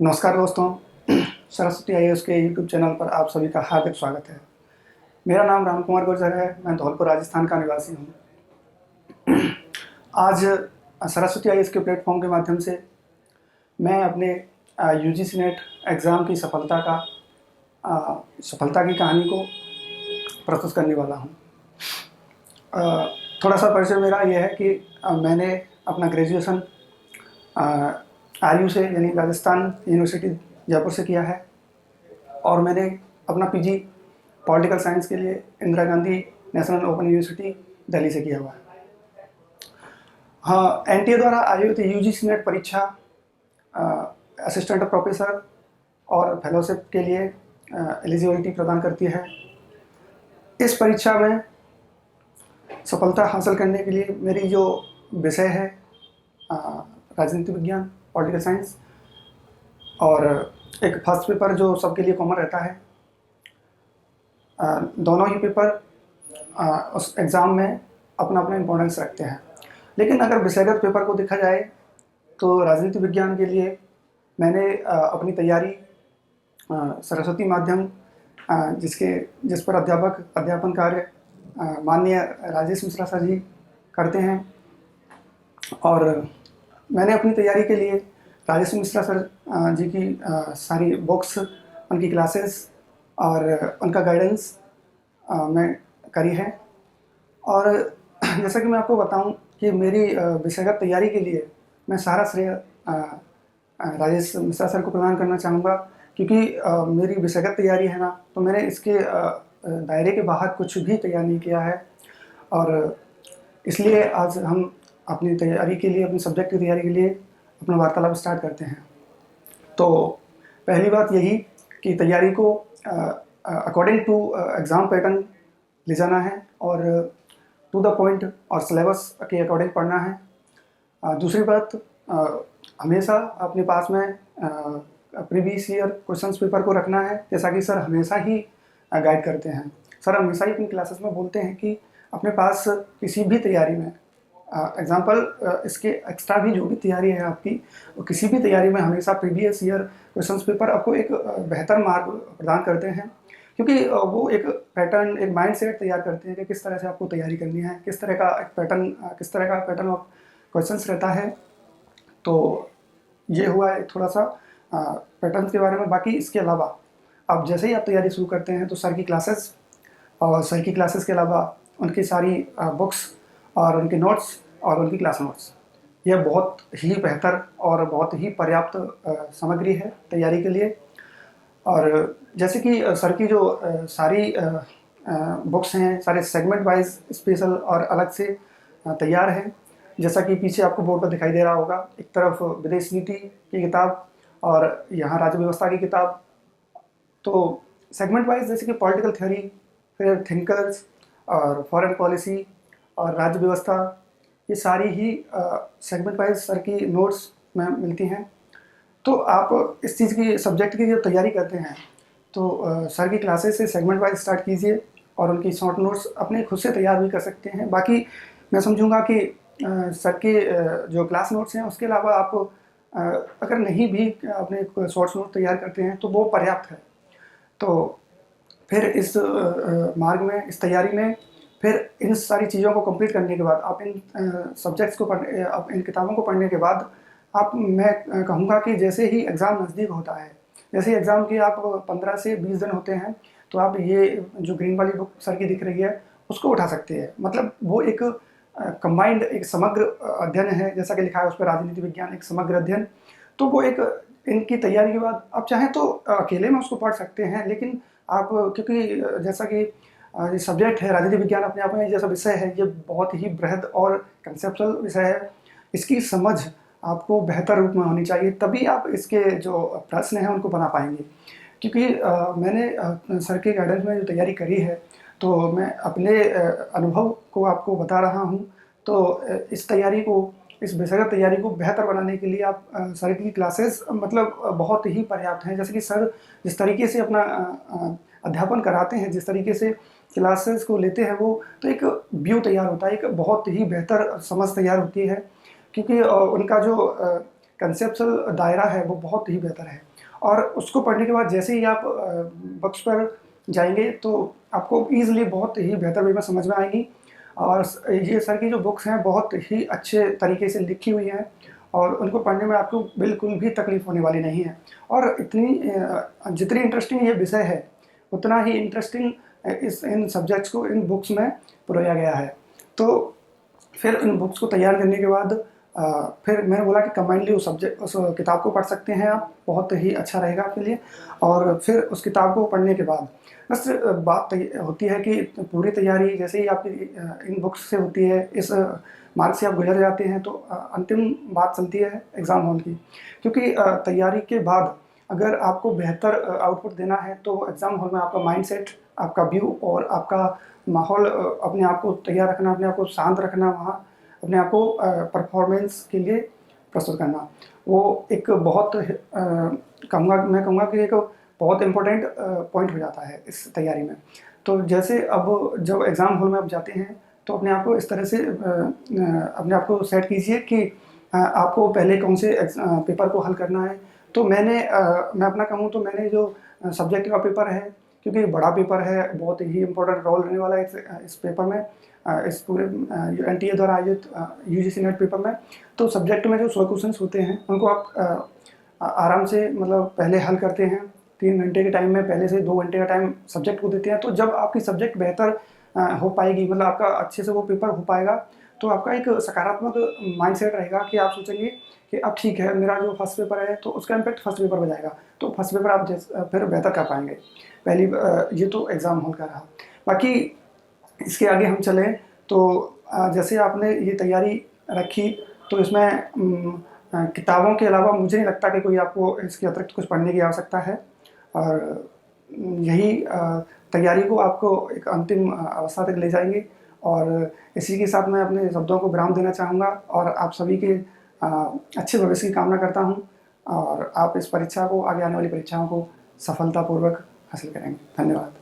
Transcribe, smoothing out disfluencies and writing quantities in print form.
नमस्कार दोस्तों। सरस्वती आईएएस के यूट्यूब चैनल पर आप सभी का हार्दिक स्वागत है। मेरा नाम राम कुमार गुर्जर है। मैं धौलपुर राजस्थान का निवासी हूँ। आज सरस्वती आईएएस के प्लेटफॉर्म के माध्यम से मैं अपने यूजीसी नेट एग्ज़ाम की सफलता की कहानी को प्रस्तुत करने वाला हूँ। थोड़ा सा परिचय मेरा ये है कि मैंने अपना ग्रेजुएशन आरयू से यानी राजस्थान यूनिवर्सिटी जयपुर से किया है और मैंने अपना पीजी पॉलिटिकल साइंस के लिए Indira Gandhi national open university Delhi से किया हुआ है। हाँ, एनटीए द्वारा आयोजित यूजीसी नेट परीक्षा असिस्टेंट प्रोफेसर और फेलोशिप के लिए एलिजिबिलिटी प्रदान करती है। इस परीक्षा में सफलता हासिल करने के लिए मेरी जो विषय है राजनीति विज्ञान पॉलिटिकल साइंस और एक फर्स्ट पेपर जो सबके लिए कॉमन रहता है, दोनों ही पेपर उस एग्ज़ाम में अपना अपना इम्पोर्टेंस रखते हैं। लेकिन अगर विषयगत पेपर को देखा जाए तो राजनीति विज्ञान के लिए मैंने अपनी तैयारी सरस्वती माध्यम जिस पर अध्यापन कार्य माननीय राजेश मिश्रा सर जी करते हैं, और मैंने अपनी तैयारी के लिए राजेश मिश्रा सर जी की सारी बुक्स, उनकी क्लासेस और उनका गाइडेंस मैं करी है। और जैसा कि मैं आपको बताऊं कि मेरी विषयगत तैयारी के लिए मैं सारा श्रेय राजेश मिश्रा सर को प्रदान करना चाहूँगा, क्योंकि मेरी विषयगत तैयारी है ना, तो मैंने इसके दायरे के बाहर कुछ भी तैयार नहीं किया है। और इसलिए आज हम अपनी तैयारी के लिए, अपने सब्जेक्ट की तैयारी के लिए अपना वार्तालाप स्टार्ट करते हैं। तो पहली बात यही कि तैयारी को अकॉर्डिंग टू एग्ज़ाम पैटर्न ले जाना है और टू द पॉइंट और सिलेबस के अकॉर्डिंग पढ़ना है। दूसरी बात, हमेशा अपने पास में प्रीवियस ईयर क्वेश्चंस पेपर को रखना है, जैसा कि सर हमेशा ही गाइड करते हैं। सर हमेशा ही अपनी क्लासेस में बोलते हैं कि अपने पास किसी भी तैयारी में एग्जाम्पल इसके एक्स्ट्रा भी जो भी तैयारी है आपकी, किसी भी तैयारी में हमेशा प्रीवियस ईयर क्वेश्चंस पेपर आपको एक बेहतर मार्क प्रदान करते हैं, क्योंकि वो एक पैटर्न, एक माइंड सेट तैयार करते हैं कि किस तरह से आपको तैयारी करनी है, किस तरह का पैटर्न ऑफ क्वेश्चंस रहता है। तो ये हुआ है थोड़ा सा पैटर्न के बारे में। बाकी इसके अलावा अब जैसे ही आप तैयारी शुरू करते हैं तो सर की क्लासेस और सर की क्लासेस के अलावा उनकी सारी बुक्स और उनके नोट्स और उनकी क्लास नोट्स, यह बहुत ही बेहतर और बहुत ही पर्याप्त सामग्री है तैयारी के लिए। और जैसे कि सर की जो सारी बुक्स हैं, सारे सेगमेंट वाइज स्पेशल और अलग से तैयार हैं, जैसा कि पीछे आपको बोर्ड पर दिखाई दे रहा होगा। एक तरफ विदेश नीति की किताब और यहाँ राज्य व्यवस्था की किताब। तो सेगमेंट वाइज जैसे कि पॉलिटिकल थ्योरी, फिर थिंकर्स और फॉरेन पॉलिसी और राज्य व्यवस्था, ये सारी ही सेगमेंट वाइज सर की नोट्स में मिलती हैं। तो आप इस चीज़ की, सब्जेक्ट की जो तैयारी करते हैं, तो सर की क्लासेस से सेगमेंट वाइज स्टार्ट कीजिए और उनकी शॉर्ट नोट्स अपने खुद से तैयार भी कर सकते हैं। बाकी मैं समझूंगा कि सर के जो क्लास नोट्स हैं उसके अलावा आप अगर नहीं भी अपने शॉर्ट्स नोट तैयार करते हैं तो वो पर्याप्त है। तो फिर इस मार्ग में, इस तैयारी में, फिर इन सारी चीज़ों को कंप्लीट करने के बाद आप इन सब्जेक्ट्स को पढ़ने, आप इन किताबों को पढ़ने के बाद मैं कहूँगा कि जैसे ही एग्ज़ाम नज़दीक होता है, जैसे ही एग्ज़ाम के आप 15 से 20 दिन होते हैं, तो आप ये जो ग्रीन वाली बुक सर की दिख रही है उसको उठा सकते हैं। मतलब वो एक कंबाइंड, एक समग्र अध्ययन है, जैसा कि लिखा है उस पर, राजनीति विज्ञान एक समग्र अध्ययन। तो वो एक, इनकी तैयारी के बाद आप चाहें तो अकेले में उसको पढ़ सकते हैं, लेकिन आप, क्योंकि जैसा कि ये सब्जेक्ट है राजनीति विज्ञान, अपने आप में जैसा विषय है ये बहुत ही बृहद और कंसेप्चुअल विषय है। इसकी समझ आपको बेहतर रूप में होनी चाहिए, तभी आप इसके जो प्रश्न हैं उनको बना पाएंगे। क्योंकि मैंने सर के गाइडेंस में जो तैयारी करी है, तो मैं अपने अनुभव को आपको बता रहा हूँ। तो इस तैयारी को, इस विषयगत तैयारी को बेहतर बनाने के लिए आप सर की क्लासेस मतलब बहुत ही पर्याप्त हैं। जैसे कि सर जिस तरीके से अपना अध्यापन कराते हैं, जिस तरीके से क्लासेस को लेते हैं, वो तो एक व्यू तैयार होता है, एक बहुत ही बेहतर समझ तैयार होती है, क्योंकि उनका जो कंसेप्चुअल दायरा है वो बहुत ही बेहतर है। और उसको पढ़ने के बाद जैसे ही आप बुक्स पर जाएंगे तो आपको ईज़िली बहुत ही बेहतर वे में समझ में आएंगी। और ये सर की जो बुक्स हैं बहुत ही अच्छे तरीके से लिखी हुई हैं और उनको पढ़ने में आपको बिल्कुल भी तकलीफ़ होने वाली नहीं है। और जितनी इंटरेस्टिंग ये विषय है उतना ही इंटरेस्टिंग इन सब्जेक्ट्स को इन बुक्स में परोया गया है। तो फिर इन बुक्स को तैयार करने के बाद फिर मैंने बोला कि कंबाइंडली उस किताब को पढ़ सकते हैं आप, बहुत ही अच्छा रहेगा आपके लिए। और फिर उस किताब को पढ़ने के बाद बस बात होती है कि पूरी तैयारी जैसे ही आपकी इन बुक्स से होती है, इस मार्ग से आप गुजर जाते हैं, तो अंतिम बात चलती है एग्ज़ाम हॉल की। क्योंकि तैयारी के बाद अगर आपको बेहतर आउटपुट देना है तो एग्ज़ाम हॉल में आपका माइंडसेट, आपका व्यू और आपका माहौल, अपने आप को तैयार रखना, अपने आप को शांत रखना, वहाँ अपने आप को परफॉर्मेंस के लिए प्रस्तुत करना, वो एक बहुत मैं कहूँगा कि एक बहुत इम्पोर्टेंट पॉइंट हो जाता है इस तैयारी में। तो जैसे अब जब एग्ज़ाम हॉल में आप जाते हैं तो अपने आप को इस तरह से अपने आप को सेट कीजिए कि आपको पहले कौन से पेपर को हल करना है। तो मैं अपना कहूँ तो मैंने जो सब्जेक्ट का पेपर है, क्योंकि बड़ा पेपर है, बहुत ही इम्पोर्टेंट रोल रहने वाला है इस पेपर में, इस पूरे एनटीए द्वारा आयोजित यूजीसी नेट पेपर में। तो सब्जेक्ट में जो 100 क्वेश्चंस होते हैं उनको आप आराम से मतलब पहले हल करते हैं। 3 घंटे के टाइम में पहले से 2 घंटे का टाइम सब्जेक्ट को देते हैं। तो जब आपकी सब्जेक्ट बेहतर हो पाएगी, मतलब आपका अच्छे से वो पेपर हो पाएगा, तो आपका एक सकारात्मक माइंडसेट रहेगा कि आप सोचेंगे कि अब ठीक है, मेरा जो फर्स्ट पेपर है तो उसका इम्पैक्ट फर्स्ट पेपर पर जाएगा, तो फर्स्ट पेपर आप फिर बेहतर कर पाएंगे। ये तो एग्ज़ाम हॉल का रहा। बाकी इसके आगे हम चलें तो जैसे आपने ये तैयारी रखी, तो इसमें किताबों के अलावा मुझे नहीं लगता कि कोई आपको इसके अतिरिक्त कुछ पढ़ने की आवश्यकता है। और यही तैयारी को आपको एक अंतिम अवस्था तक ले जाएंगे। और इसी के साथ मैं अपने शब्दों को विराम देना चाहूँगा और आप सभी के अच्छे भविष्य की कामना करता हूँ और आप इस परीक्षा को, आगे आने वाली परीक्षाओं को सफलतापूर्वक हासिल करेंगे। धन्यवाद।